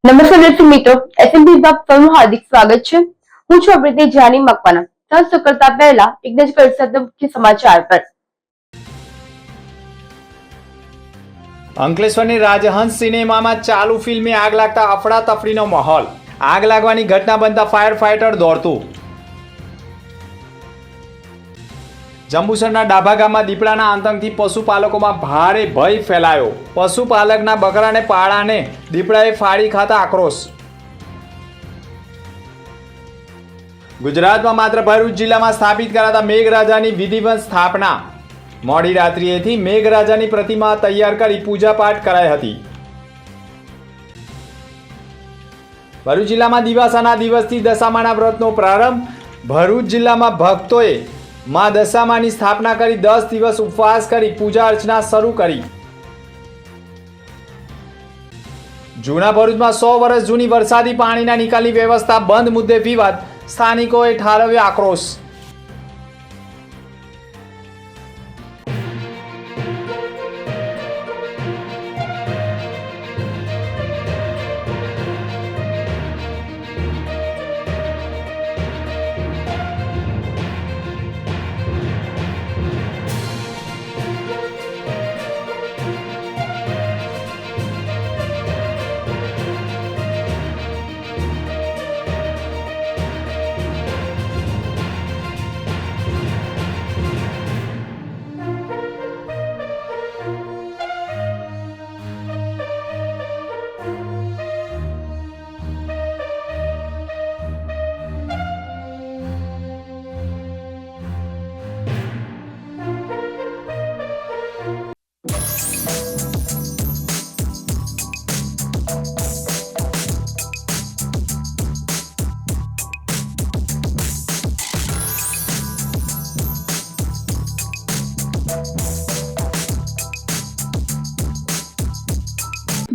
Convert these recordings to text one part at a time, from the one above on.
નમસ્કાર દર્શક મિત્રો, એસએમપી વિભાગ ફરનું હાર્દિક સ્વાગત છે। હું છું અપ્રિતિ જાની મકવાના। તો કરતા પહેલા એક નજર કરીએ મુખ્ય સમાચાર પર। અંકલેશ્વરની રાજહંસ સિનેમામાં ચાલુ ફિલ્મે આગ લાગતા અફડાતફડીનો માહોલ। આગ લાગવાની ઘટના બનતા ફાયર ફાઈટર દોડતું। જંબુસરના ડાભા ગામમાં દીપડાના આતંકથી પશુપાલકોમાં ભારે ભય ફેલાયો। પશુપાલકના બકરાને પાળાને દીપડાએ ફાડી ખાતા આક્રોશ। ગુજરાતમાં માત્ર ભરૂચ જિલ્લામાં સ્થાપિત કરાતા મેઘરાજાની વિધિવત સ્થાપના। મોડી રાત્રિએથી મેઘરાજાની પ્રતિમા તૈયાર કરી પૂજાપાઠ કરાઈ હતી। ભરૂચ જિલ્લામાં દિવાસાના દિવસથી દશામાના વ્રતનો પ્રારંભ। ભરૂચ જિલ્લામાં ભક્તોએ માં દશામાની સ્થાપના કરી 10 દિવસ ઉપવાસ કરી પૂજા અર્ચના શરૂ કરી। જૂના ભરૂચમાં 100 વર્ષ જૂની વરસાદી પાણીના નિકાલની વ્યવસ્થા બંધ મુદ્દે વિવાદ। સ્થાનિકોએ ઠાલવ્યો આક્રોશ।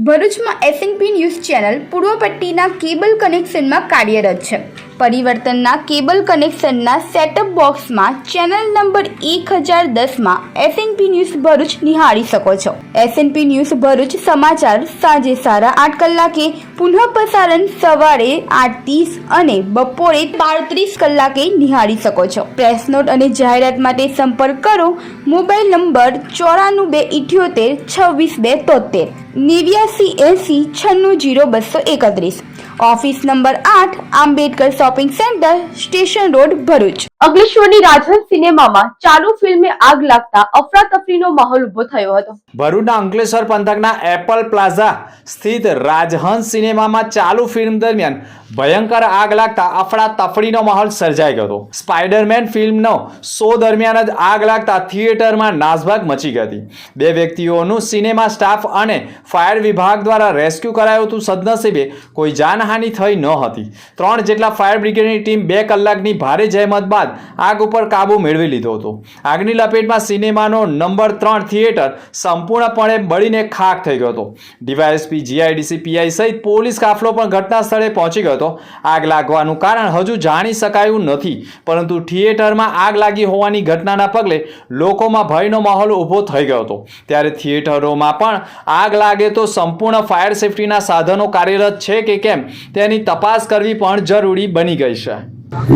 ભરૂચમાં એસએનપી ન્યૂઝ ચેનલ પૂર્વ પટ્ટીના કેબલ કનેક્શનમાં કાર્યરત છે। પરિવર્તનના કેબલ કનેક્શનના સેટઅપ બોક્સમાં ચેનલ નંબર 1010માં એસએનપી ન્યૂઝ ભરૂચ નિહાળી શકો છો। એસએનપી ન્યૂઝ ભરૂચ સમાચાર સાંજે 8:30 કલાકે, પુનઃ પ્રસારણ સવારે 8:30 અને બપોરે 12:30 કલાકે નિહાળી શકો છો। પ્રેસ નોટ અને જાહેરાત માટે સંપર્ક કરો। Mobile number 9428762273 8980960231। Office number 8 Ambedkar shopping centre station road Bharuch. અંકલેશ્વરની રાજહંસ સિનેમામાં ચાલુ ફિલ્મે આગ લાગતા અફરાતફરીનો માહોલ ઉભો થયો હતો। ભરૂચના અંકલેશ્વર પંથકના એપલ પ્લાઝા સ્થિત રાજહંસ સિનેમામાં ચાલુ ફિલ્મ દરમિયાન ભયંકર આગ લાગતા અફડાતફડીનો માહોલ સર્જાઈ ગયો હતો। સ્પાઈડરમેન ફિલ્મનો શો દરમિયાન જ આગ લાગતા થિયેટરમાં નાસભાગ મચી ગઈ હતી। 2 વ્યક્તિઓનું સિનેમા સ્ટાફ અને ફાયર વિભાગ દ્વારા રેસ્ક્યુ કરાયું હતું। સદનસીબે કોઈ જાનહાનિ થઈ ન હતી। 3 જેટલા ફાયર બ્રિગેડની ટીમ 2 કલાકની ભારે જહેમત બાદ આગ ઉપર કાબુ મેળવી લીધો હતો। આગની લપેટમાં સિનેમાનો નંબર 3 થિયેટર સંપૂર્ણપણે બળીને ખાખ થઈ ગયો હતો। ડીવાયએસપી, જીઆઈડીસી, પીઆઈ સહિત પોલીસ કાફલો પણ ઘટના સ્થળે પહોંચી ગયો હતો। આગ લાગવાનું કારણ હજુ જાણી શકાયું નથી, પરંતુ થિયેટરમાં આગ લાગી હોવાની ઘટનાના પગલે લોકોમાં ભયનો માહોલ ઊભો થઈ ગયો હતો। ત્યારે થિયેટરોમાં પણ આગ લાગે તો સંપૂર્ણ ફાયર સેફટીના સાધનો કાર્યરત છે કે કેમ તેની તપાસ કરવી પણ જરૂરી બની ગઈ છે।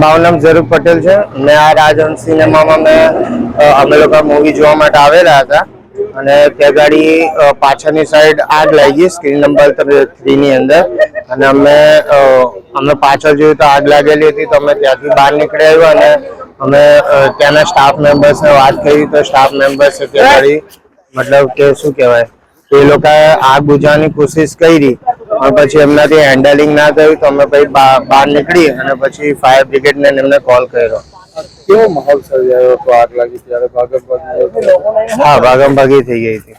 મારું નામ ઝરૂર પટેલ છે। મેં આ રાજહંસ સિનેમામાં અમે લોકો મૂવી જોવા માટે આવેલા હતા અને તે ગાડી પાછળની સાઈડ આગ લાગી સ્ક્રીન નંબર 3 ની અંદર અને અમે પાછળ જોયું તો આગ લાગેલી હતી તો અમે ત્યાંથી બહાર નીકળી આવ્યા અને અમે ત્યાંના સ્ટાફ મેમ્બર્સને વાત કરી તો સ્ટાફ મેમ્બર્સે તે ગાડી મતલબ કે શું કહેવાય એ લોકોએ આગ બુઝાવવાની કોશિશ કરી પણ પછી એમનાથી હેન્ડલિંગ ના થયું તો અમે પછી બહાર નીકળી અને પછી ફાયર બ્રિગેડને એમને કોલ કર્યો। કેવો માહોલ સર્જાયો હતો આગ લાગી ત્યારે? ભાગમભાગી? હા, ભાગમભાગી થઈ ગઈ હતી।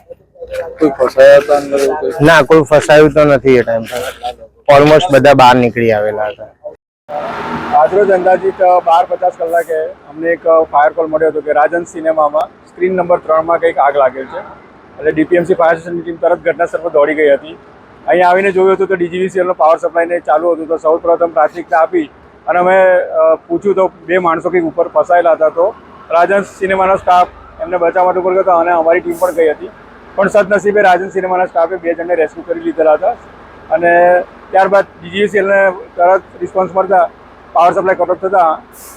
કોઈ ફસાયા હતા અંદર? ના, કોઈ ફસાયું તો નથી। એ ટાઈમ પર ઓલમોસ્ટ બધા બહાર નીકળી આવેલા હતા। આજરોજ અંદાજિત 12:50 કલાકે અમને એક ફાયર કોલ મળ્યો હતો કે રાજહંસ સિનેમામાં સ્ક્રીન નંબર 3 માં કંઈક આગ લાગેલ છે। એટલે ડીપીએમસી ફાયર સ્ટેશનની ટીમ તરત ઘટનાસ્થળ પર દોડી ગઈ હતી। અહીંયા આવીને જોયું હતું તો ડીજીવીસીએલનો પાવર સપ્લાયને ચાલુ હતું તો સૌપ્રથમ પ્રાથમિકતા આપી અને અમે પૂછ્યું તો 2 માણસો કંઈક ઉપર ફસાયેલા હતા તો રાજહંસ સિનેમાનો સ્ટાફ એમને બચાવવા માટે ઉપર ગયો હતો અને અમારી ટીમ પણ ગઈ હતી, પણ સદનસીબે રાજહંસ સિનેમાના સ્ટાફે 2 જણને રેસ્ક્યુ કરી લીધેલા હતા અને ત્યારબાદ DGVCLને તરત રિસ્પોન્સ મળતા પાવર સપ્લાય કટ ઓફ થતાં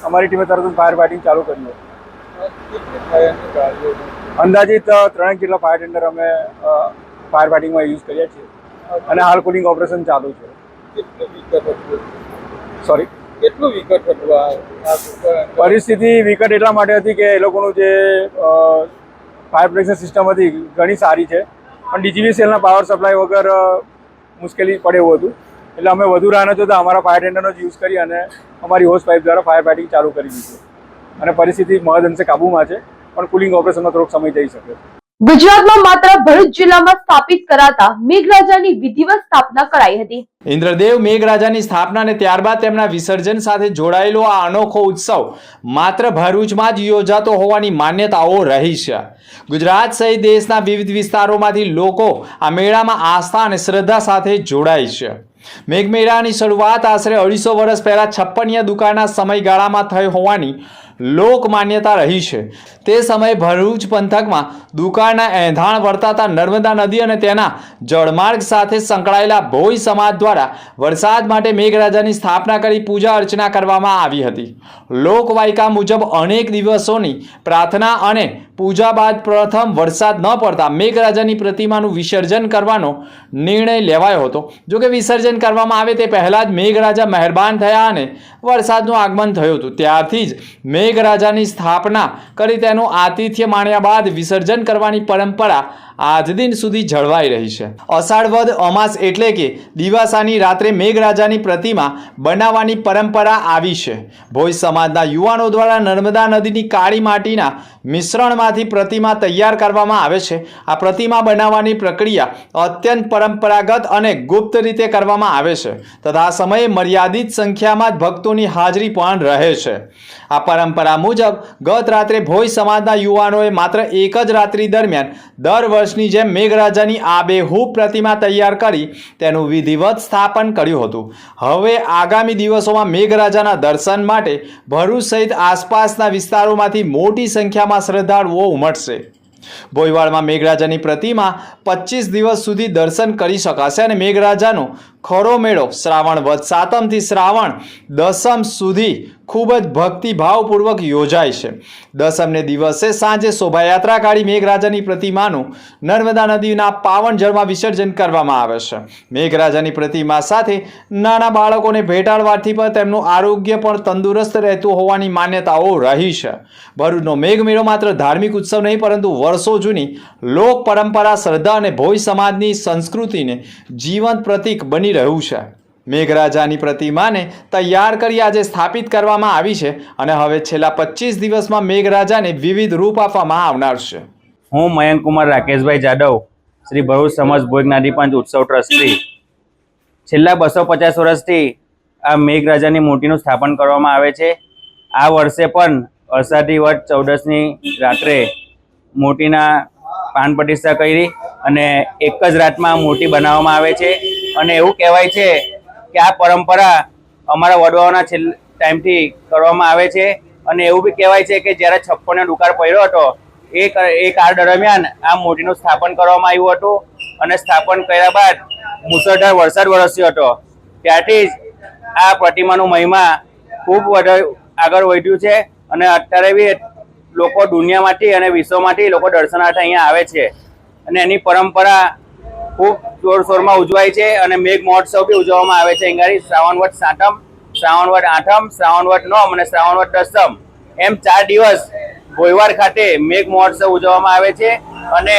અમારી ટીમે તરત જ ફાયર ફાઇટિંગ ચાલુ કર્યું. અંદાજિત 3 જેટલા ફાયર ટેન્ડર અમે ફાયર ફાઇટિંગમાં યુઝ કર્યા છીએ અને હાલ કુલિંગ ઓપરેશન ચાલુ છે. સોરી, કેટલું વિકટ હતું પરિસ્થિતિ વિકટ એટલા માટે હતી કે એ લોકોનું જે ફાયર પ્રોટેક્શન સિસ્ટમ હતી ઘણી સારી છે, પણ DGVCLના પાવર સપ્લાય વગર મુશ્કેલી પડે એવું હતું. એટલે અમે વધુ રાહ ન જોતા અમારા ફાયર ટેન્ડરનો જ યુઝ કરી અને અમારી હોસ પાઇપ દ્વારા ફાયર ફાઇટિંગ ચાલુ કરી દીધી અને પરિસ્થિતિ મહદઅંશે કાબૂમાં છે, પણ કુલિંગ ઓપરેશનમાં થોડોક સમય જઈ શકે. ગુજરાતમાં માત્ર ભરૂચ જિલ્લામાં સ્થાપિત કરાતા મેઘરાજાની વિધિવત સ્થાપના કરાઈ હતી. ઇન્દ્રદેવ મેઘરાજાની સ્થાપના અને ત્યારબાદ તેમના વિસર્જન સાથે જોડાયેલો આ અનોખો ઉત્સવ માત્ર ભરૂચમાં જ યોજાતો હોવાની માન્યતાઓ રહી છે. ગુજરાત સહિત દેશના વિવિધ વિસ્તારોમાંથી લોકો આ મેળામાં આસ્થા અને શ્રદ્ધા સાથે જોડાય છે. મેઘમેળાની શરૂઆત આશરે 250 વર્ષ પહેલા છપ્પનિયા દુકાળના સમયગાળામાં થઈ હોવાની લોક માન્યતા રહી છે. તે સમયે ભરૂચ પંથકમાં દુકાળના એંધાણ વર્તાતા નર્મદા નદી અને તેના જળમાર્ગ સાથે સંકળાયેલા ભોઈ સમાજ દ્વારા વરસાદ માટે મેઘરાજાની સ્થાપના કરી પૂજા અર્ચના કરવામાં આવી હતી. લોકવાયકા મુજબ અનેક દિવસોની પ્રાર્થના અને પૂજા બાદ પ્રથમ વરસાદ ન પડતા મેઘરાજાની પ્રતિમાનું વિસર્જન કરવાનો નિર્ણય લેવાયો હતો. જોકે વિસર્જન કરવામાં આવે તે પહેલા જ મેઘરાજા મહેરબાન થયા અને વરસાદનું આગમન થયું હતું. ત્યારથી જ મેઘરાજાની સ્થાપના કરી તેનું આતિથ્ય માણ્યા બાદ વિસર્જન કરવાની પરંપરા આજ દિન સુધી જળવાઈ રહી છે. અષાઢ વદ અમાસ એટલે કે દિવાસાની રાત્રે મેઘરાજાની પ્રતિમા બનાવવાની પરંપરા આવી છે. ભોઈ સમાજના યુવાનો દ્વારા નર્મદા નદીની કાળી માટીના મિશ્રણમાંથી પ્રતિમા તૈયાર કરવામાં આવે છે. આ પ્રતિમા બનાવવાની પ્રક્રિયા અત્યંત પરંપરાગત અને ગુપ્ત રીતે કરવામાં આવે છે તથા આ સમયે મર્યાદિત સંખ્યામાં જ ભક્તોની હાજરી પણ રહે છે. આ પરંપરા મુજબ ગત રાત્રે ભોઈ સમાજના યુવાનોએ માત્ર એક જ રાત્રિ દરમિયાન દર વર્ષની જેમ મેઘરાજાની આબેહૂબ પ્રતિમા તૈયાર કરી તેનું વિધિવત સ્થાપન કર્યું હતું. હવે આગામી દિવસોમાં મેઘરાજાના દર્શન માટે ભરૂચ સહિત આસપાસના વિસ્તારોમાંથી મોટી સંખ્યામાં શ્રદ્ધાળુઓ ઉમટશે. ભોયવાડમાં મેઘરાજાની પ્રતિમા 25 દિવસ સુધી દર્શન કરી શકાશે અને મેઘરાજાનો ખરો મેળો શ્રાવણ વદ સાતમથી શ્રાવણ દસમ સુધી ખૂબ જ ભક્તિભાવપૂર્વક યોજાય છે. દસમને દિવસે સાંજે શોભાયાત્રા કાઢી મેઘરાજાની પ્રતિમાનું નર્મદા નદીના પાવન જળમાં વિસર્જન કરવામાં આવે છે. મેઘરાજાની પ્રતિમા સાથે નાના બાળકોને ભેટાડવાથી પણ તેમનું આરોગ્ય પણ તંદુરસ્ત રહેતું હોવાની માન્યતાઓ રહી છે. ભરૂચનો મેઘમેળો માત્ર ધાર્મિક ઉત્સવ નહીં પરંતુ વર્ષો જૂની લોક પરંપરા, શ્રદ્ધા અને ભોઈ સમાજની સંસ્કૃતિને જીવંત પ્રતીક બની રહ્યું છે. મેઘરાજાની પ્રતિમાને તૈયાર કરી આજે સ્થાપિત કરવામાં આવી છે અને હવે છેલ્લા 25 દિવસમાં મેઘરાજાને વિવિધ રૂપ આપવામાં આવનાર છે. હું મયંક કુમાર રાકેશભાઈ જાદવ, શ્રી ભરૂચ સમાજ ભોજ જ્ઞાતિ પંચ ઉત્સવ ટ્રસ્ટી. છેલ્લા 250 વર્ષથી આ મેઘરાજાની મૂર્તિનું સ્થાપન કરવામાં આવે છે. આ વર્ષે પણ અષાઢી વદ 14ની રાત્રે મૂર્તિના પાન પ્રતિષ્ઠા કરી અને એક જ રાતમાં મૂર્તિ બનાવવામાં આવે છે. અને એવું કહેવાય છે કે આ પરંપરા અમારા વડવાઓના ટાઈમથી કરવામાં આવે છે. અને એવું બી કહેવાય છે કે જ્યારે 56નો દુકાળ પડ્યો હતો એ કાળ દરમિયાન આ મૂર્તિનું સ્થાપન કરવામાં આવ્યું હતું અને સ્થાપન કર્યા બાદ મુસળધાર વરસાદ વરસ્યો હતો. ત્યારથી જ આ પ્રતિમાનું મહિમા ખૂબ આગળ વધ્યું છે અને અત્યારે બી લોકો દુનિયામાંથી અને વિશ્વમાંથી લોકો દર્શનાર્થે અહીંયા આવે છે અને એની પરંપરા ખૂબ જોરશોરમાં ઉજવાય છે અને મેઘ મહોત્સવ બી ઉજવવામાં આવે છે. અહીંયા શ્રાવણ વદ સાતમ, શ્રાવણ વદ આઠમ, શ્રાવણ વદ નોમ અને શ્રાવણ વદ દસમ એમ 4 દિવસ ભોયવાડ ખાતે મેઘ મહોત્સવ ઉજવવામાં આવે છે. અને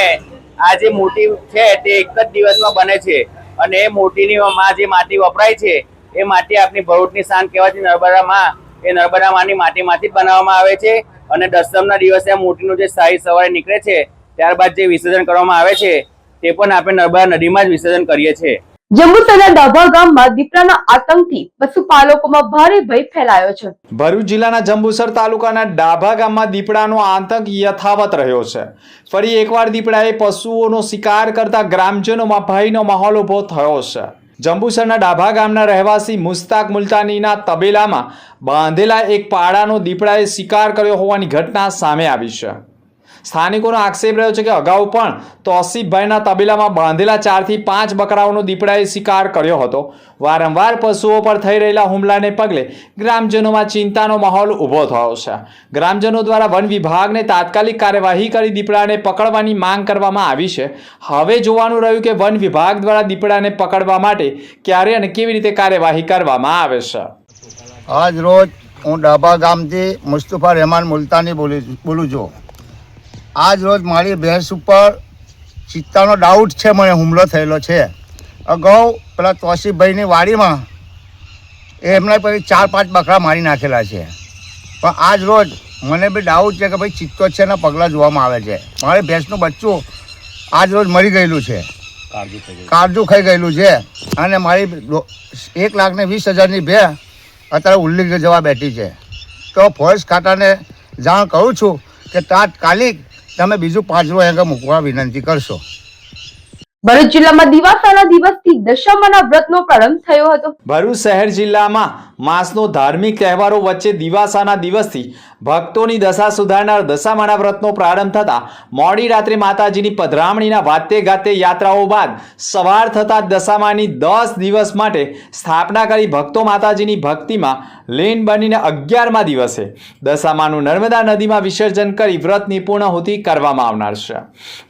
આ જે મૂર્તિ છે તે એક જ દિવસમાં બને છે અને એ મૂર્તિની જે માટી વપરાય છે એ માટી આપણી ભરૂચની શાન કહેવાતી નર્મદા માં, એ નર્મદા માની માટીમાંથી જ બનાવવામાં આવે છે. અને દસમના દિવસે આ મૂર્તિનું જે શાહી સવારે નીકળે છે ત્યારબાદ જે વિસર્જન કરવામાં આવે છે તે પણ આપણે નર્મદા નદીમાં જ વિસર્જન કરીએ છીએ. જંબુસરના ડાભા ગામમાં દીપડાના આતંકથી પશુપાલકોમાં ભારે ભય ફેલાયો છે. ભરૂચ જિલ્લાના જંબુસર તાલુકાના ડાભા ગામમાં દીપડાનો આતંક યથાવત રહ્યો છે. ફરી એકવાર દીપડાએ પશુઓનો શિકાર કરતા ગ્રામજનોમાં ભયનો માહોલ ઉભો થયો છે. જંબુસરના ડાભા ગામના રહેવાસી મુસ્તાક મુલતાનીના તબેલામાં બાંધેલા એક પાડાનો દીપડાએ શિકાર કર્યો હોવાની ઘટના સામે આવી છે. સ્થાનિકોનો આક્ષેપ રહ્યો છે કે અગાઉ પણ તોસીફભાઈના તબેલામાં બાંધેલા 4 થી 5 બકરાઓનો દીપડાએ શિકાર કર્યો હતો. વારંવાર પશુઓ પર થઈ રહેલા હુમલાને પગલે ગ્રામજનોમાં ચિંતાનો માહોલ ઊભો થયો છે. ગ્રામજનો દ્વારા વન વિભાગને તાત્કાલિક કાર્યવાહી કરી દીપડાને પકડવાની માંગ કરવામાં આવી છે. હવે જોવાનું રહ્યું કે વન વિભાગ દ્વારા દીપડાને પકડવા માટે ક્યારે અને કેવી રીતે કાર્યવાહી કરવામાં આવે છે. આજ રોજ હું ડાબા ગામથી મુસ્તફા રહેમાન મુલતાની બોલું છું. આજ રોજ મારી ભેંસ ઉપર ચિત્તાનો ડાઉટ છે, મને હુમલો થયેલો છે. અગાઉ પેલા તોસીફભાઈની વાડીમાં એમના પછી 4-5 બકરા મારી નાખેલા છે. પણ આજ રોજ મને બી ડાઉટ છે કે ભાઈ ચિત્તો છે એના પગલાં જોવામાં આવે છે. મારી ભેંસનું બચ્ચું આજ રોજ મરી ગયેલું છે, કાળજું ખાઈ ગયેલું છે. અને મારી 1,20,000ની ભેં અત્યારે ઉલ્લીખ જવા બેઠી છે. તો ફોરેસ્ટ ખાતાને જાણ કરું છું કે તાત્કાલિક તમે બીજું પાંજરું અહીંયા મૂકવા વિનંતી કરશો. ભરૂચ જિલ્લામાં દિવાસાના દિવસથી દશામાના વ્રતનો પ્રારંભ થયો હતો. ભરૂચ શહેર જિલ્લામાં માસનો ધાર્મિક તહેવારો વચ્ચે દિવાસાના દિવસથી ભક્તોની દશા સુધારનાર દશામાના વ્રતનો પ્રારંભ થતા મોડી રાત્રે માતાજીની પધરામણીના વાતે ગાતે યાત્રાઓ બાદ સવાર થતા દશામાની 10 દિવસ માટે સ્થાપના કરી ભક્તો માતાજીની ભક્તિમાં લીન બનીને 11મા દિવસે દશામાનું નર્મદા નદીમાં વિસર્જન કરી વ્રતની પૂર્ણાહુતિ કરવામાં આવનાર છે.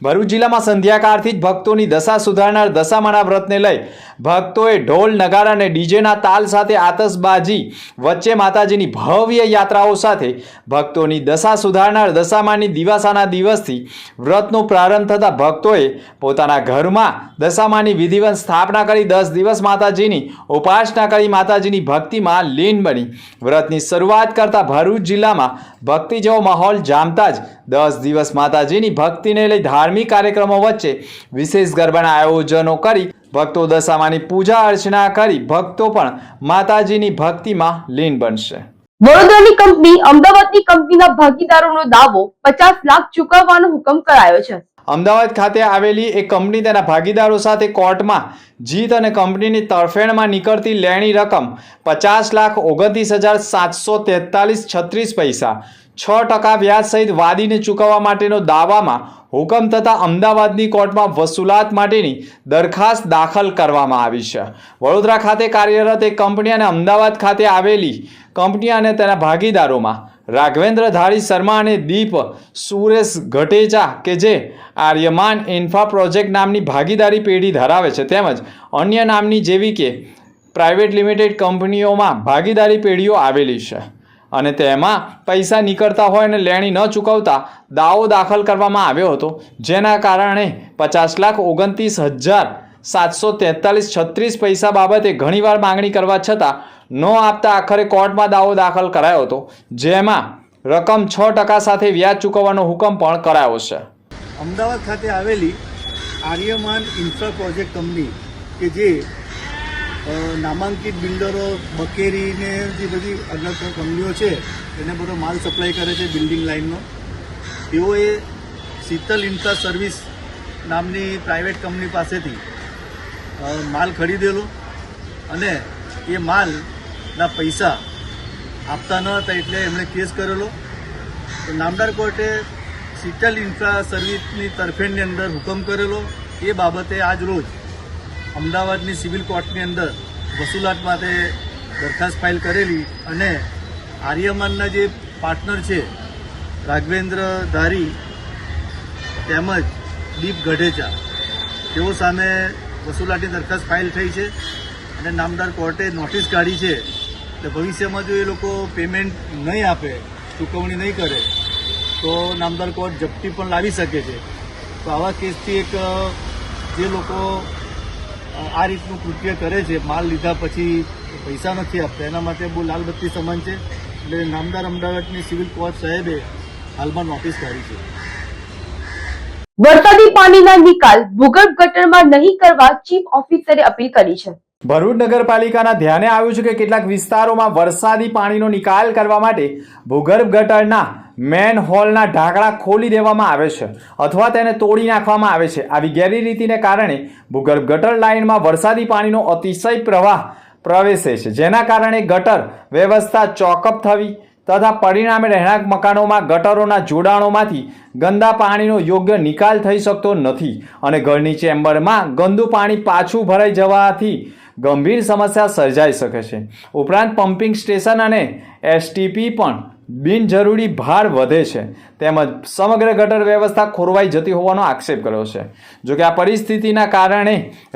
ભરૂચ જિલ્લામાં સંધ્યાકાળથી જ ભક્તોની દશા સુધારનાર દશામાના વ્રતને લઈ ભક્તોએ ઢોલ નગારા અને ડીજેના તાલ સાથે આતશબાજી વચ્ચે માતાજીની ભવ્ય યાત્રાઓ સાથે ભક્તોની દશા સુધારનાર દશામાની દિવાસાના દિવસથી વ્રતનો પ્રારંભ થતા ભક્તોએ પોતાના ઘરમાં દશામાની વિધિવત સ્થાપના કરી 10 દિવસ માતાજીની ઉપાસના કરી માતાજીની ભક્તિમાં લીન બની વ્રતની શરૂઆત કરતા ભરૂચ જિલ્લામાં ભક્તિ જેવો માહોલ જામતા જ 10 દિવસ માતાજીની ભક્તિને લઈ ધાર્મિક કાર્યક્રમો વચ્ચે વિશેષ ગરબાના આયોજનો કરી ભક્તો દશામાની પૂજા અર્ચના કરી ભક્તો પણ માતાજીની ભક્તિમાં લીન બનશે. વડોદરાની કંપની અમદાવાદની કંપનીના ભાગીદારોનો દાવો 50 લાખ ચૂકવવાનો હુકમ કરાયો છે. અમદાવાદ ખાતે આવેલી એક કંપની તેના ભાગીદારો સાથે કોર્ટમાં જીત અને કંપનીની તરફેણમાં નીકળતી લેણી રકમ 50,29,743.36 પૈસા 6% વ્યાજ સહિત વાદીને ચૂકવવા માટેનો દાવામાં હુકમ થતા અમદાવાદની કોર્ટમાં વસૂલાત માટેની દરખાસ્ત દાખલ કરવામાં આવી છે. વડોદરા ખાતે કાર્યરત એક કંપની અને અમદાવાદ ખાતે આવેલી કંપની અને તેના ભાગીદારોમાં રાઘવેન્દ્ર ધારી શર્મા અને દીપ સુરેશ ગટેચા કે જે આર્યમાન ઇન્ફ્રા પ્રોજેક્ટ નામની ભાગીદારી પેઢી ધરાવે છે તેમજ અન્ય નામની જેવી કે પ્રાઇવેટ લિમિટેડ કંપનીઓમાં ભાગીદારી પેઢીઓ આવેલી છે અને તેમાં પૈસા નીકળતા હોય અને લેણી ન ચૂકવતા દાવો દાખલ કરવામાં આવ્યો હતો, જેના કારણે 50,29,743.36 પૈસા બાબતે ઘણીવાર માંગણી કરવા છતાં ન આપતા આખરે કોર્ટમાં દાવો દાખલ કરાયો હતો, જેમાં રકમ 6% સાથે વ્યાજ ચૂકવવાનો હુકમ પણ કરાયો છે. અમદાવાદ ખાતે આવેલી આર્યમાન ઇન્ફ્રા પ્રોજેક્ટ કંપની કે જે નામાંકિત બિલ્ડરો બકેરીને જે બધી અલગ કંપનીઓ છે એને બધો માલ સપ્લાય કરે છે બિલ્ડિંગ લાઇનનો, તેઓએ શીતલ ઇન્ફ્રા સર્વિસ નામની પ્રાઇવેટ કંપની પાસેથી માલ ખરીદેલો અને એ માલના પૈસા આપતા ન હતા એટલે એમણે કેસ કરેલો. તો નામદાર કોર્ટે શીતલ ઇન્ફ્રા સર્વિસની તરફેણની અંદર હુકમ કરેલો. એ બાબતે આજ રોજ અમદાવાદની સિવિલ કોર્ટની અંદર વસૂલાત માટે દરખાસ્ત ફાઇલ કરેલી અને આર્યમાનના જે પાર્ટનર છે રાઘવેન્દ્ર ધારી તેમજ દીપ ગઢેચા તેઓ સામે વસૂલાતની દરખાસ્ત ફાઇલ થઈ છે અને નામદાર કોર્ટે નોટિસ કાઢી છે એટલે ભવિષ્યમાં જો એ લોકો પેમેન્ટ નહીં આપે, ચૂકવણી નહીં કરે તો નામદાર કોર્ટ જપ્તી પણ લાવી શકે છે. તો આવા કેસથી એક જે લોકો આ રીતનું કૃત્ય કરે છે, માલ લીધા પછી પૈસા નથી આપતા, એના માટે બહુ લાલબત્તી સમાન છે. એટલે નામદાર અમદાવાદની સિવિલ કોર્ટ સાહેબે હાલમાં નોટિસ કાઢી છે. વરસાદી પાણીના નિકાલ ભૂગર્ભ ગટરમાં નહીં કરવા ચીફ ઓફિસરે અપીલ કરી છે. ભરૂચ નગરપાલિકાના ધ્યાને આવ્યું છે કે કેટલાક વિસ્તારોમાં વરસાદી પાણીનો નિકાલ કરવા માટે ભૂગર્ભ ગટરના મેન હોલના ઢાંકણા ખોલી દેવામાં આવે છે અથવા તેને તોડી નાખવામાં આવે છે. આવી ગેરરીતિને કારણે ભૂગર્ભ ગટર લાઇનમાં વરસાદી પાણીનો અતિશય પ્રવાહ પ્રવેશે છે, જેના કારણે ગટર વ્યવસ્થા ચોકઅપ થવી, તથા પરિણામે રહેણાંક મકાનોમાં ગટરોના જોડાણોમાંથી ગંદા પાણીનો યોગ્ય નિકાલ થઈ શકતો નથી અને ઘરની ચેમ્બરમાં ગંદુ પાણી પાછું ભરાઈ જવાથી ગંભીર સમસ્યા સર્જાઈ શકે છે. ઉપરાંત પમ્પિંગ સ્ટેશન અને એસટીપી પણ બિનજરૂરી ભાર વધે છે તેમજ સમગ્ર ગટર વ્યવસ્થા ખોરવાઈ જતી હોવાનો આક્ષેપ કર્યો છે. જોકે આ પરિસ્થિતિના કારણે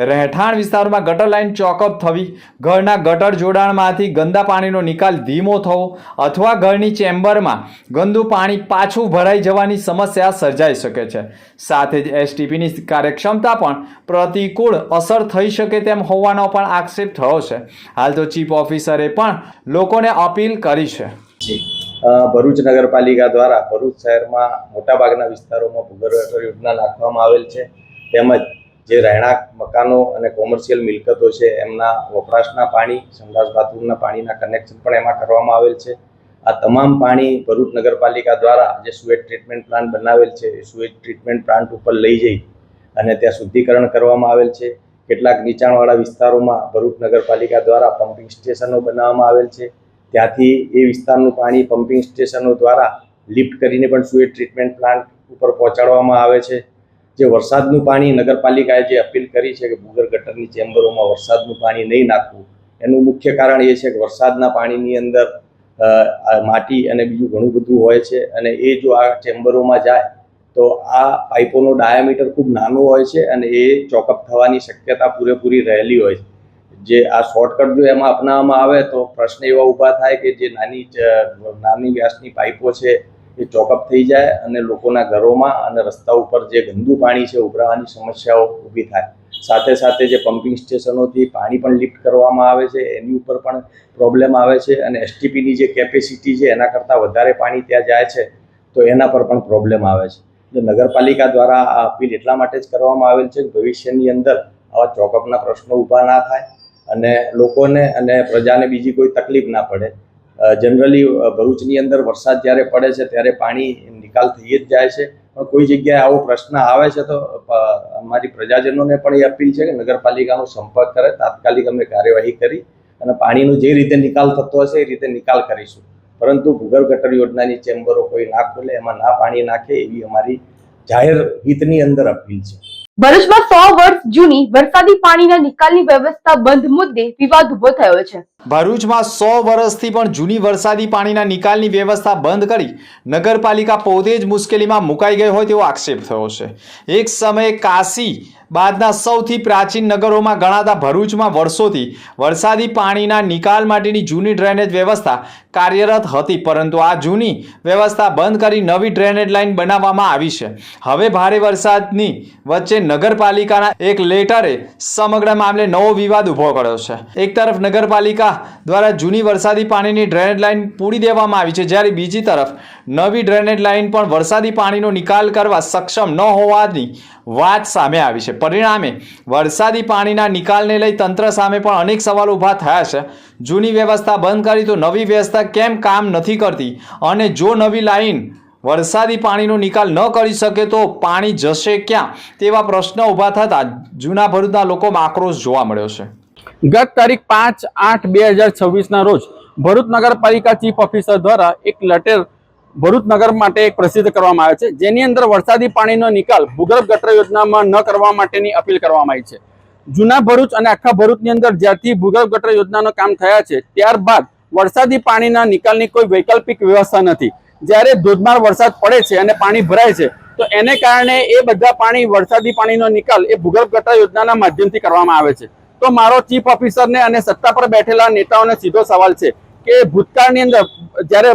રહેઠાણ વિસ્તારોમાં ગટર લાઇન ચોકઅપ થવી, ઘરના ગટર જોડાણમાંથી ગંદા પાણીનો નિકાલ ધીમો થવો અથવા ઘરની ચેમ્બરમાં ગંદુ પાણી પાછું ભરાઈ જવાની સમસ્યા સર્જાઈ શકે છે. સાથે જ એસટીપીની કાર્યક્ષમતા પણ પ્રતિકૂળ અસર થઈ શકે તેમ હોવાનો પણ આક્ષેપ થયો છે. હાલ તો ચીફ ઓફિસરે પણ લોકોને અપીલ કરી છે. ભરૂચ નગરપાલિકા દ્વારા ભરૂચ શહેરમાં મોટાભાગના વિસ્તારોમાં ભૂગર્ભ ગટર યોજના નાખવામાં આવેલ છે. તેમજ જે રહેણાંક મકાનો અને કોમર્શિયલ મિલકતો છે એમના વપરાશના પાણી, સંડાસ બાથરૂમના પાણીના કનેક્શન પણ એમાં કરવામાં આવેલ છે. આ તમામ પાણી ભરૂચ નગરપાલિકા દ્વારા જે સુએજ ટ્રીટમેન્ટ પ્લાન્ટ બનાવેલ છે એ સુએજ ટ્રીટમેન્ટ પ્લાન્ટ ઉપર લઈ જઈ અને ત્યાં શુદ્ધિકરણ કરવામાં આવેલ છે. કેટલાક નીચાણવાળા વિસ્તારોમાં ભરૂચ નગરપાલિકા દ્વારા પમ્પિંગ સ્ટેશનો બનાવવામાં આવેલ છે. ત્યાંથી એ વિસ્તારનું પાણી પમ્પિંગ સ્ટેશનો દ્વારા લિફ્ટ કરીને પણ સુએજ ટ્રીટમેન્ટ પ્લાન્ટ ઉપર પહોંચાડવામાં આવે છે. જે વરસાદનું પાણી નગરપાલિકાએ જે અપીલ કરી છે કે ભૂગર્ભ ગટરની ચેમ્બરોમાં વરસાદનું પાણી નહીં નાખવું, એનું મુખ્ય કારણ એ છે કે વરસાદના પાણીની અંદર માટી અને બીજું ઘણું બધું હોય છે અને એ જો આ ચેમ્બરોમાં જાય તો આ પાઇપોનો ડાયામીટર ખૂબ નાનો હોય છે અને એ ચોકઅપ થવાની શક્યતા પૂરેપૂરી રહેલી હોય છે. જે આ શોર્ટકટ જો એમાં અપનાવવામાં આવે તો પ્રશ્ન એવા ઊભા થાય કે જે નાની વ્યાસની પાઇપો છે એ ચોકઅપ થઈ જાય અને લોકોના ઘરોમાં અને રસ્તા ઉપર જે ગંદુ પાણી છે ઉભરાવાની સમસ્યાઓ ઊભી થાય. સાથે સાથે જે પમ્પિંગ સ્ટેશનોથી પાણી પણ લિફ્ટ કરવામાં આવે છે એની ઉપર પણ પ્રોબ્લેમ આવે છે અને એસટીપીની જે કેપેસિટી છે એના કરતાં વધારે પાણી ત્યાં જાય છે તો એના પર પણ પ્રોબ્લેમ આવે છે. નગરપાલિકા દ્વારા આ અપીલ એટલા માટે જ કરવામાં આવેલ છે કે ભવિષ્યની અંદર આવા ચોકઅપના પ્રશ્નો ઊભા ના થાય અને લોકોને અને પ્રજાને બીજી કોઈ તકલીફ ના પડે. જનરલી ભરૂચની અંદર વરસાદ જ્યારે પડે છે ત્યારે પાણી નિકાલ થઈ જ જાય છે, પણ કોઈ જગ્યાએ આવો પ્રશ્ન આવે છે તો અમારી પ્રજાજનોને પણ એ અપીલ છે કે નગરપાલિકાનો સંપર્ક કરે, તાત્કાલિક અમે કાર્યવાહી કરી અને પાણીનો જે રીતે નિકાલ થતો હશે એ રીતે નિકાલ કરીશું. પરંતુ ભૂગર્ભ ગટર યોજનાની ચેમ્બરો કોઈ ના ખોલે, એમાં ના પાણી નાખે એવી અમારી જાહેર હિતની અંદર અપીલ છે. ભરૂચમાં 100 વર્ષ જૂની વરસાદી પાણીના નિકાલની વ્યવસ્થા બંધ મુદ્દે વિવાદ ઉભો થયો છે. ભરૂચમાં 100 વર્ષથી પણ જૂની વરસાદી પાણીના નિકાલની વ્યવસ્થા બંધ કરી નગરપાલિકા પોતે જ મુશ્કેલીમાં મુકાઈ ગઈ હોય તેવો આક્ષેપ થયો છે. એક સમયે કાશી બાદના સૌથી પ્રાચીન નગરોમાં ગણાતા ભરૂચમાં વર્ષોથી વરસાદી પાણીના નિકાલ માટેની જૂની ડ્રેનેજ વ્યવસ્થા કાર્યરત હતી, પરંતુ આ જૂની વ્યવસ્થા બંધ કરી નવી ડ્રેનેજ લાઇન બનાવવામાં આવી છે. હવે ભારે વરસાદની વચ્ચે નગરપાલિકાના એક લેટરે સમગ્ર મામલે નવો વિવાદ ઉભો કર્યો છે. એક તરફ નગરપાલિકા દ્વારા જૂની વરસાદી પાણીની ડ્રેનેજ લાઇન પૂરી દેવામાં આવી છે, જ્યારે બીજી તરફ નવી ડ્રેનેજ લાઇન પણ વરસાદી પાણીનો નિકાલ કરવા સક્ષમ ન હોવાની વાત સામે આવી છે. પરિણામે વરસાદી પાણીના નિકાલને લઈ તંત્ર સામે પણ અનેક સવાલો ઊભા થયા છે. જૂની વ્યવસ્થા બંધ કરી તો નવી વ્યવસ્થા કેમ કામ નથી કરતી અને જો નવી લાઇન વરસાદી પાણીનો નિકાલ ન કરી શકે તો પાણી જશે ક્યાં, તેવા પ્રશ્નો ઊભા થતા જૂના ભરૂચના લોકોમાં આક્રોશ જોવા મળ્યો છે. ગત તારીખ 5/8/2026 રોજ ભરૂચ નગરપાલિકા ચીફ ઓફિસર દ્વારા એક લેટર ભરૂચ નગર માટે એક પ્રસિદ્ધ કરવામાં આવે છે, જેની અંદર વરસાદી પાણીનો નિકાલ ભૂગર્ભ ગટર યોજનામાં ન કરવા માટેની અપીલ કરવામાં આવી છે. જૂના ભરૂચ અને આખા ભરૂચની અંદર જ્યારથી ભૂગર્ભ ગટર યોજનાનું કામ થયા છે ત્યારબાદ વરસાદી પાણીના નિકાલની કોઈ વૈકલ્પિક વ્યવસ્થા નથી. જ્યારે ધોધમાર વરસાદ પડે છે અને પાણી ભરાય છે તો એને કારણે એ બધા પાણી વરસાદી પાણીનો નિકાલ એ ભૂગર્ભ ગટર યોજનાના માધ્યમથી કરવામાં આવે છે. તો મારો ચીફ ઓફિસરને અને સત્તા પર બેઠેલા નેતાઓને સીધો સવાલ છે કે ભૂતકાળની અંદર જ્યારે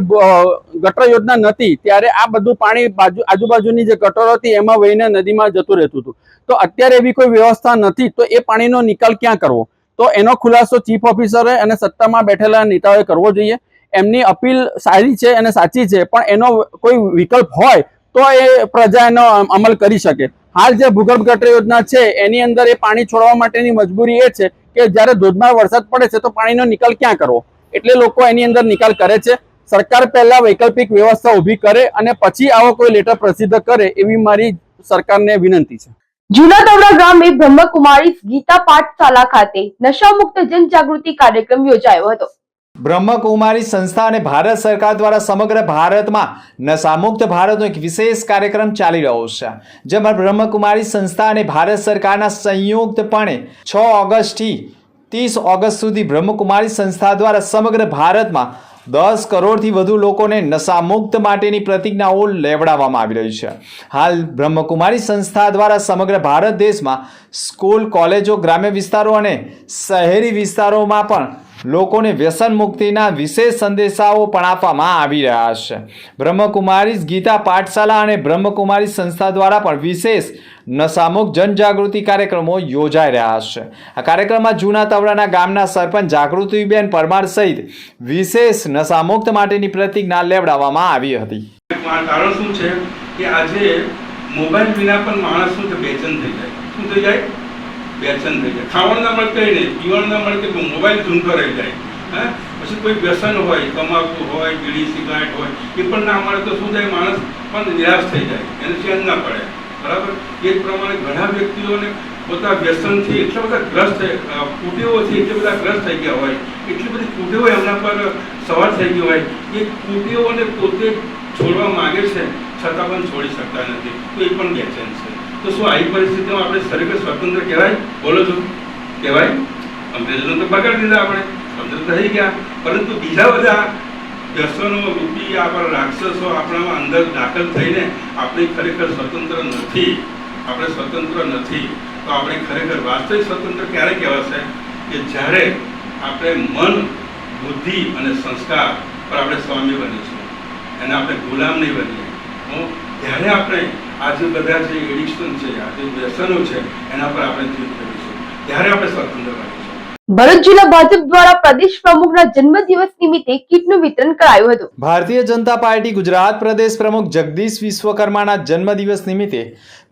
ગટર યોજના નથી ત્યારે આ બધું પાણી આજુબાજુની જે ગટરો હતી એમાં વહીને નદીમાં જતું રહેતું હતું, તો અત્યારે એવી કોઈ વ્યવસ્થા નથી તો એ પાણીનો નિકાલ ક્યાં કરવો? તો એનો ખુલાસો ચીફ ઓફિસરે અને સત્તામાં બેઠેલા નેતાઓએ કરવો જોઈએ. એમની અપીલ સારી છે અને સાચી છે, પણ એનો કોઈ વિકલ્પ હોય તો એ પ્રજા એનો અમલ કરી શકે. હાલ જે ભૂગર્ભ ગટર યોજના છે એની અંદર એ પાણી છોડવા માટેની મજબૂરી એ છે કે જ્યારે ધોધમાર વરસાદ પડે છે તો પાણીનો નિકાલ ક્યાં કરવો, એટલે લોકો એની અંદર નિકાલ કરે છે. સરકાર પહેલા વૈકલ્પિક વ્યવસ્થા ઊભી કરે અને પછી આવો કોઈ લેટર પ્રસિદ્ધ કરે એવી મારી સરકારને વિનંતી છે. જૂના તવડા ગામે બ્રહ્મકુમારી ગીતા પાઠશાલા ખાતે નશામુક્ત જનજાગૃતિ કાર્યક્રમ યોજાયો હતો. બ્રહ્મકુમારી સંસ્થા અને ભારત સરકાર દ્વારા સમગ્ર ભારતમાં નશામુક્ત ભારતનો એક વિશેષ કાર્યક્રમ ચાલી રહ્યો છે, જેમાં બ્રહ્મકુમારી સંસ્થા અને ભારત સરકારના સંયુક્તપણે 6 ઓગસ્ટથી 30 ઓગસ્ટ સુધી બ્રહ્મકુમારી સંસ્થા દ્વારા સમગ્ર ભારતમાં 10 કરોડથી વધુ લોકોને નશામુક્ત માટેની પ્રતિજ્ઞાઓ લેવડાવવામાં આવી રહી છે. હાલ બ્રહ્મકુમારી સંસ્થા દ્વારા સમગ્ર ભારત દેશમાં સ્કૂલ, કોલેજો, ગ્રામ્ય વિસ્તારો અને શહેરી વિસ્તારોમાં પણ લોકોને વ્યસન મુક્તિના વિશેષ સંદેશાઓ પણ આપવામાં આવી રહ્યા છે. બ્રહ્મકુમારી ગીતા પાઠશાલા અને બ્રહ્મકુમારી સંસ્થા દ્વારા પણ વિશેષ નશામુક્ત જનજાગૃતિ કાર્યક્રમો યોજાઈ રહ્યા છે. આ કાર્યક્રમમાં જૂના તવડાના ગામના સરપંચ જાગૃતિબેન પરમાર સહિત વિશેષ નશામુક્ત માટેની પ્રતિજ્ઞા લેવડાવવામાં આવી હતી. કારણ શું છે કે આજે મોબાઈલ વિના પણ માણસ શું છે બેચેન થઈ જાય. શું થઈ જાય? બેચેન થઈ જાય. ખાવાનું ના મળે કંઈ નહીં, પીવાનું ના મળે કે મોબાઈલ ઝૂમતો રહી જાય. હા, પછી કોઈ વ્યસન હોય, તમાકુ હોય, બીડી સિગારેટ હોય, એ પણ ના મળે તો શું થાય? માણસ પણ નિરાશ થઈ જાય, એને ચેન ના પડે. બરાબર. એ જ પ્રમાણે ઘણા વ્યક્તિઓને પોતા વ્યસનથી એટલા બધા ગ્રસ્ત કુટીઓથી એટલા બધા ગ્રસ્ત થઈ ગયા હોય, એટલી બધી કુટીઓ એમના પર સવાર થઈ ગઈ હોય, એ કુટીઓને પોતે છોડવા માગે છે છતાં પણ છોડી શકતા નથી, તો એ પણ બેચેન છે. તો શું આવી પરિસ્થિતિમાં આપણે ખરેખર સ્વતંત્ર કહેવાય? બોલો છો, કહેવાય? અંગ્રેજોને તો બગાડી દીધા, આપણે સ્વતંત્ર થઈ ગયા, પરંતુ બીજા બધા વ્યસનો રૂપી આપણા રાક્ષસો આપણામાં અંદર દાખલ થઈને આપણે ખરેખર સ્વતંત્ર નથી. આપણે સ્વતંત્ર નથી તો આપણે ખરેખર વાસ્તવિક સ્વતંત્ર ક્યારે કહેવાશે? કે જ્યારે આપણે મન, બુદ્ધિ અને સંસ્કાર પર આપણે સ્વામી બનીશું, એને આપણે ગુલામ નહીં બનીએ. ત્યારે આપણે આજે બધા જે એડિક્શન છે, આજે વ્યસનો છે, એના પર આપણે જીત કરીશું, ત્યારે આપણે સ્વતંત્ર બનીશું. ભરૂચ જિલ્લા ભાજપ દ્વારા પ્રદેશ પ્રમુખના જન્મદિવસ નિમિત્તે કીટનું વિતરણ કરાયું હતું. ભારતીય જનતા પાર્ટી ગુજરાત પ્રદેશ પ્રમુખ જગદીશ વિશ્વકર્માના જન્મદિવસ નિમિત્તે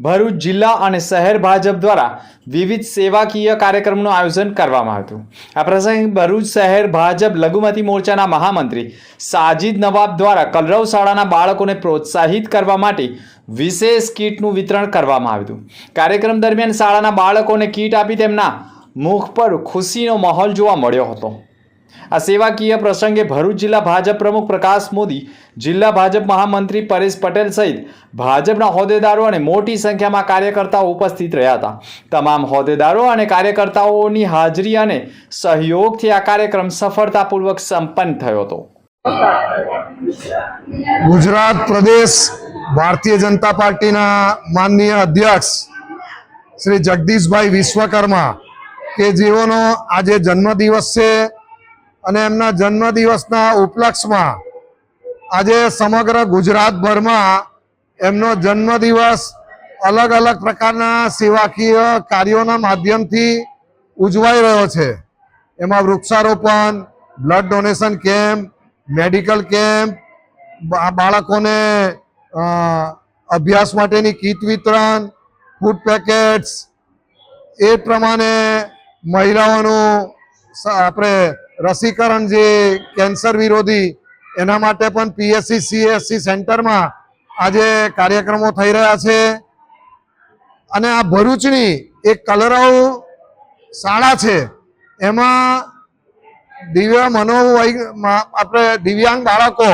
ભરૂચ જિલ્લા અને શહેર ભાજપ દ્વારા વિવિધ સેવાકીય કાર્યક્રમનું આયોજન કરવામાં આવ્યું. આ પ્રસંગે ભરૂચ શહેર ભાજપ લઘુમતી મોરચાના મહામંત્રી સાજિદ નવાબ દ્વારા કલરવ શાળાના બાળકોને પ્રોત્સાહિત કરવા માટે વિશેષ કીટનું વિતરણ કરવામાં આવ્યું. કાર્યક્રમ દરમિયાન શાળાના બાળકોને કીટ આપી તેમના મુખ પર ખુશીનો માહોલ જોવા મળ્યો હતો. આ સેવાકીય પ્રસંગે ભરૂચ જિલ્લા ભાજપ પ્રમુખ પ્રકાશ મોદી, જિલ્લા ભાજપ મહામંત્રી પરેશ પટેલ સહિત ભાજપના હોદ્દેદારો અને મોટી સંખ્યામાં કાર્યકર્તાઓ ઉપસ્થિત રહ્યા હતા. તમામ હોદ્દેદારો અને કાર્યકર્તાઓની હાજરી અને સહયોગથી આ કાર્યક્રમ સફળતાપૂર્વક સંપન્ન થયો હતો. ગુજરાત પ્રદેશ ભારતીય જનતા પાર્ટીના માનનીય અધ્યક્ષ શ્રી જગદીશભાઈ વિશ્વકર્મા કે જેઓનો આજે જન્મદિવસ છે અને એમના જન્મદિવસના ઉપલક્ષમાં આજે સમગ્ર ગુજરાતભરમાં એમનો જન્મદિવસ અલગ અલગ પ્રકારના સેવાકીય કાર્યોના માધ્યમથી ઉજવાઈ રહ્યો છે. એમાં વૃક્ષારોપણ, blood donation camp, medical camp, બાળકોને અભ્યાસ માટેની કીટ વિતરણ, ફૂડ પેકેટ્સ, એ પ્રમાણે મહિલાઓનું આપણે રસીકરણ જે કેન્સર વિરોધી એના માટે પણ પીએસસી સીએસસી સેન્ટરમાં આજે કાર્યક્રમો થઈ રહ્યા છે. અને આ ભરૂચની એક કલરવ શાળા છે, એમાં આપણે દિવ્યાંગ બાળકો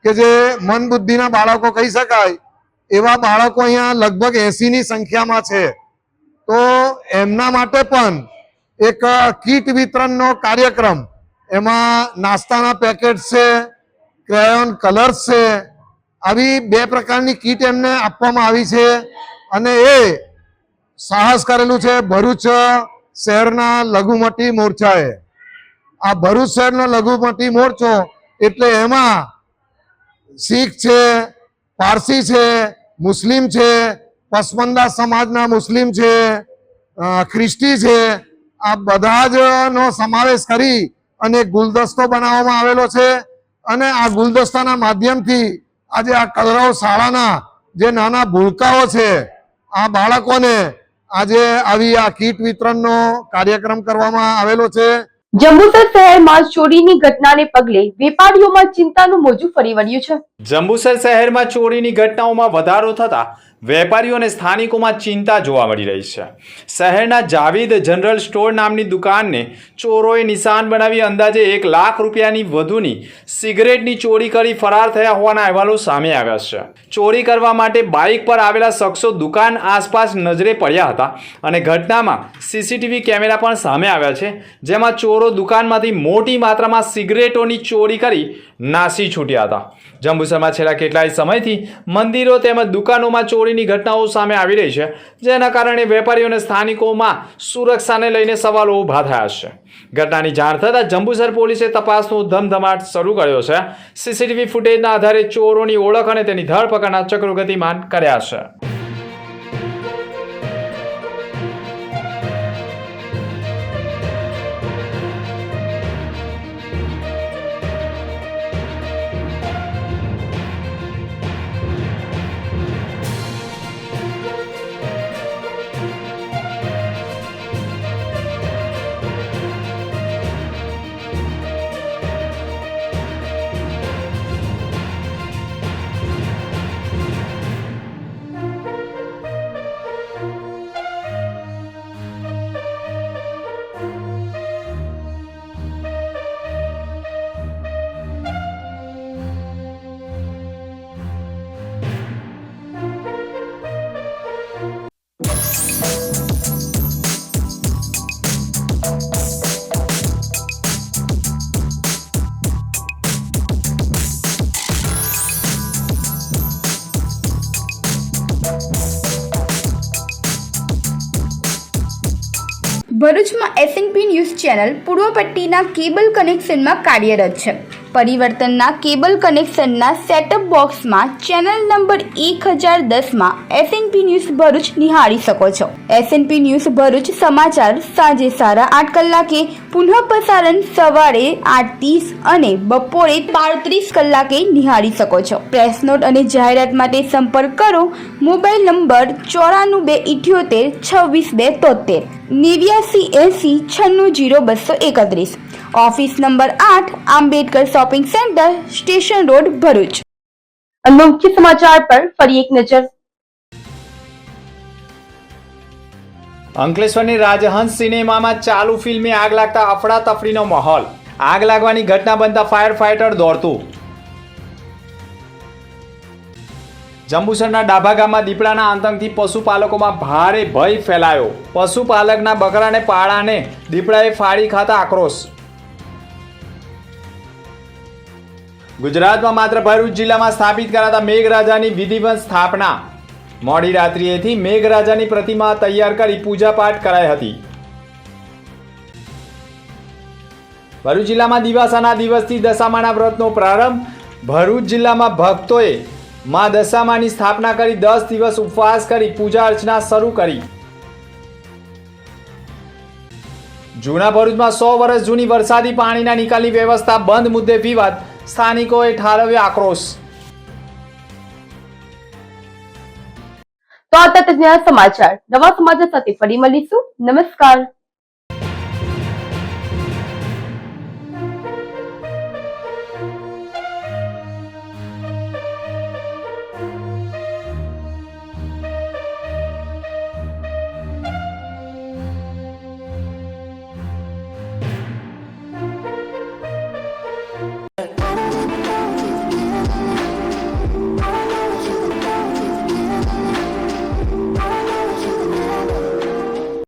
કે જે મન બુદ્ધિના બાળકો કહી શકાય એવા બાળકો અહીંયા લગભગ 80ની સંખ્યામાં છે. તો એમના માટે પણ એક કીટ વિતરણનો કાર્યક્રમ, એમાં નાસ્તાના પેકેટ છે, ક્રેયોન કલર્સ છે, આવી 2 પ્રકારની કીટ એમને આપવામાં આવી છે. અને એ સાહસ કરેલું છે ભરૂચ શહેરના લઘુમતી મોરચાએ. આ ભરૂચ શહેરનો લઘુમતી મોરચો એટલે એમાં શીખ છે, પારસી છે, મુસ્લિમ છે, પસમંદા સમાજના મુસ્લિમ છે, ખ્રિસ્તી છે, આ બધા જ નો સમાવેશ કરી અને ગુલદસ્તો બનાવવામાં આવેલો છે. અને આ ગુલદસ્તાના માધ્યમથી આજે આ કલરવ શાળાના જે નાના ભૂલકાઓ છે, આ બાળકોને આજે આવી આ કીટ વિતરણનો કાર્યક્રમ કરવામાં આવેલો છે. જંબુસર શહેરમાં ચોરીની ઘટનાને પગલે વેપારીઓમાં ચિંતાનું મોજું ફરી વળ્યું છે. જંબુસર શહેરમાં ચોરીની ઘટનાઓમાં વધારો થતા વેપારીઓ અને સ્થાનિકોમાં ચિંતા જોવા મળી રહી છે. શહેરના જાવીદ જનરલ સ્ટોર નામની દુકાનને ચોરોએ નિશાન બનાવી અંદાજે 1 લાખ રૂપિયાની વધુની સિગરેટની ચોરી કરી ફરાર થયા હોવાના અહેવાલો સામે આવ્યા છે. ચોરી કરવા માટે બાઇક પર આવેલા શખ્સો દુકાન આસપાસ નજરે પડ્યા હતા અને ઘટનામાં સીસીટીવી કેમેરા પણ સામે આવ્યા છે, જેમાં ચોરો દુકાનમાંથી મોટી માત્રામાં સિગરેટોની ચોરી કરી નાસી છૂટ્યા હતા. જંબુસરમાં છેલ્લા કેટલાય સમયથી મંદિરો તેમજ દુકાનોમાં ચોરીની ઘટનાઓ સામે આવી રહી છે, જેના કારણે વેપારીઓ અને સ્થાનિકોમાં સુરક્ષાને લઈને સવાલો ઊભા થયા છે. ઘટનાની જાણ થતાં જંબુસર પોલીસે તપાસનો ધમધમાટ શરૂ કર્યો છે. સીસીટીવી ફૂટેજના આધારે ચોરોની ઓળખ અને તેની ધરપકડના ચક્રો ગતિમાન કર્યા છે. ભરૂચમાં એસએનપી ન્યૂઝ ચેનલ પૂર્વ પટ્ટીના કેબલ કનેક્શનમાં કાર્યરત છે. પરિવર્તનના કેબલ કનેક્શનના સેટઅપ બોક્સમાં ચેનલ નંબર 1010માં એસએનપી ન્યૂઝ ભરૂચ નિહાળી શકો છો. એસએનપી ન્યૂઝ ભરૂચ સમાચાર સાંજે 8:30 કલાકે, પુનઃ પ્રસારણ સવારે 8:30 અને બપોરે 12:30 કલાકે નિહાળી શકો છો. પ્રેસ નોટ અને જાહેરાત માટે સંપર્ક કરો. Mobile number 9428262273 8980960231. Office number 8, Ambedkar shopping centre, station road, Bharuch. મુખ્ય સમાચાર પર ફરી એક નજર. અંકલેશ્વરની રાજહંસ સિનેમામાં ચાલુ ફિલ્મે આગ લાગતા અફડાતફડીનો માહોલ. આગ લાગવાની ઘટના બનતા ફાયર ફાઈટર દોડતું. જંબુસરના ડાભા ગામમાં દીપડાના આતંકથી પશુપાલકોમાં ભારે ભય ફેલાયો. પશુપાલકના બકરાને પાળાને દીપડાએ ફાડી ખાતા આક્રોશ. ગુજરાતમાં માત્ર ભરૂચ જિલ્લામાં સ્થાપિત કરાતા મેઘરાજાની વિધિવત સ્થાપના. મોડી રાત્રિએથી મેઘરાજાની પ્રતિમા તૈયાર કરી પૂજાપાઠ કરાઈ હતી. ભરૂચ જિલ્લામાં દિવાસાના દિવસથી દશામાના વ્રતનો પ્રારંભ. ભરૂચ જિલ્લામાં ભક્તોએ માં દશામાની સ્થાપના કરી 10 દિવસ ઉપવાસ કરી પૂજા અર્ચના શરૂ કરી. જૂના ભરૂચમાં 100 વર્ષ જૂની વરસાદી પાણીના નિકાલની વ્યવસ્થા બંધ મુદ્દે વિવાદ. સ્થાનિકોએ ઠાલવ્યો આક્રોશ. તો આ તક સમાચાર. નવા સમાચાર સાથે ફરી મળીશું. નમસ્કાર.